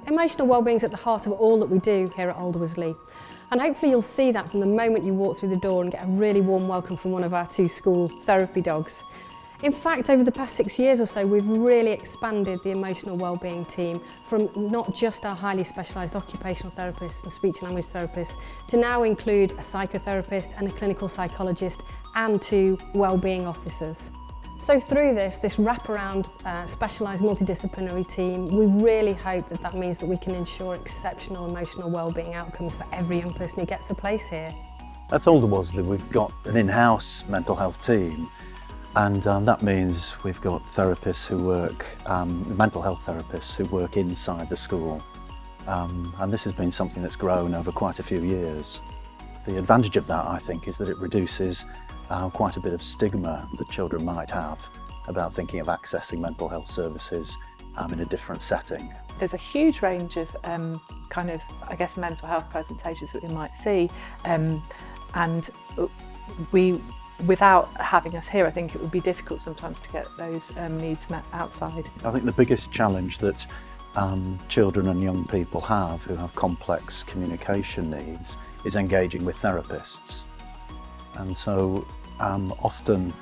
Emotional wellbeing is at the heart of all that we do here at Alderwasley, and hopefully you'll see that from the moment you walk through the door and get a really warm welcome from one of our 2 school therapy dogs. In fact, over the past 6 years or so, we've really expanded the emotional wellbeing team from not just our highly specialised occupational therapists and speech and language therapists to now include a psychotherapist and a clinical psychologist and 2 wellbeing officers. So through this wraparound specialised multidisciplinary team, we really hope that means that we can ensure exceptional emotional wellbeing outcomes for every young person who gets a place here. At Alderwasley we've got an in-house mental health team, and that means we've got therapists who work, mental health therapists who work inside the school, and this has been something that's grown over quite a few years. The advantage of that, I think, is that it reduces quite a bit of stigma that children might have about thinking of accessing mental health services in a different setting. There's a huge range of mental health presentations that we might see, and without having us here, I think it would be difficult sometimes to get those needs met outside. I think the biggest challenge that children and young people have who have complex communication needs is engaging with therapists. And so often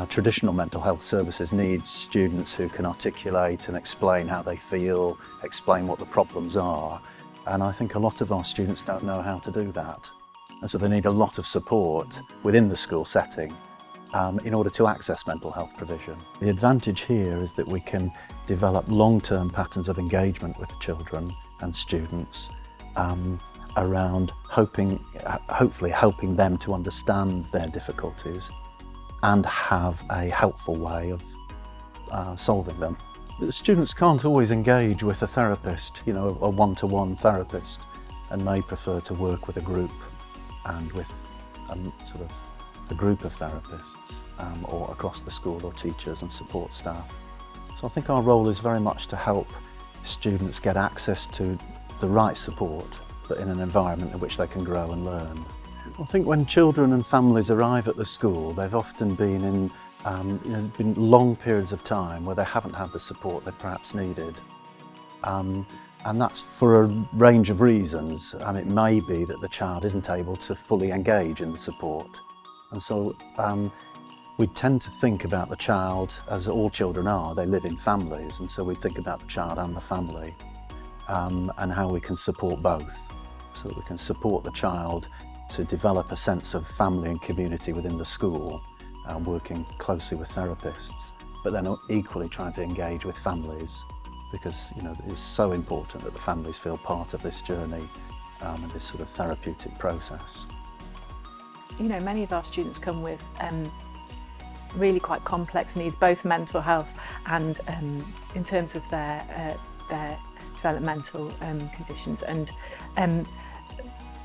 traditional mental health services need students who can articulate and explain how they feel, explain what the problems are. And I think a lot of our students don't know how to do that. And so they need a lot of support within the school setting in order to access mental health provision. The advantage here is that we can develop long-term patterns of engagement with children and students around hopefully helping them to understand their difficulties and have a helpful way of solving them. Students can't always engage with a therapist, a one-to-one therapist, and may prefer to work with a group and with the group of therapists or across the school, or teachers and support staff. So I think our role is very much to help students get access to the right support, but in an environment in which they can grow and learn. I think when children and families arrive at the school, they've often been in been long periods of time where they haven't had the support they perhaps needed. And that's for a range of reasons. It may be that the child isn't able to fully engage in the support. And so we tend to think about the child, as all children are, they live in families, and so we think about the child and the family and how we can support both, so that we can support the child to develop a sense of family and community within the school, working closely with therapists, but then equally trying to engage with families, because it's so important that the families feel part of this journey and this sort of therapeutic process. Many of our students come with really quite complex needs, both mental health and in terms of their developmental conditions, and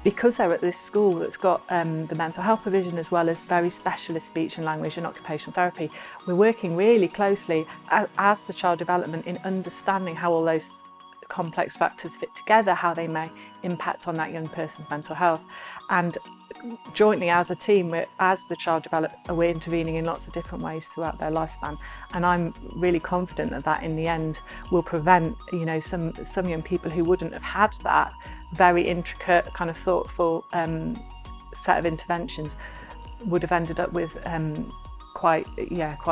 because they're at this school that's got the mental health provision as well as very specialist speech and language and occupational therapy, we're working really closely as the child development in understanding how all those complex factors fit together, how they may impact on that young person's mental health. And jointly as a team, as the child develops, we're intervening in lots of different ways throughout their lifespan. And I'm really confident that in the end will prevent some young people who wouldn't have had that very intricate, kind of thoughtful set of interventions would have ended up with quite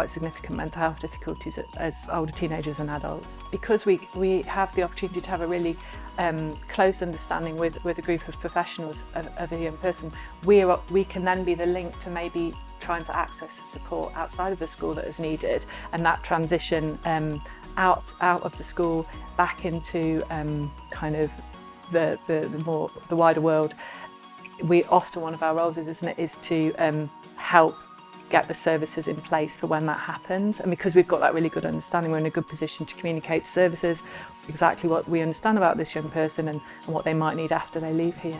significant mental health difficulties as older teenagers and adults. Because we have the opportunity to have a really close understanding with a group of professionals of a young person, we can then be the link to maybe trying to access support outside of the school that is needed, and that transition out of the school back into the wider world. One of our roles is to help get the services in place for when that happens. And because we've got that really good understanding, we're in a good position to communicate to services exactly what we understand about this young person and what they might need after they leave here.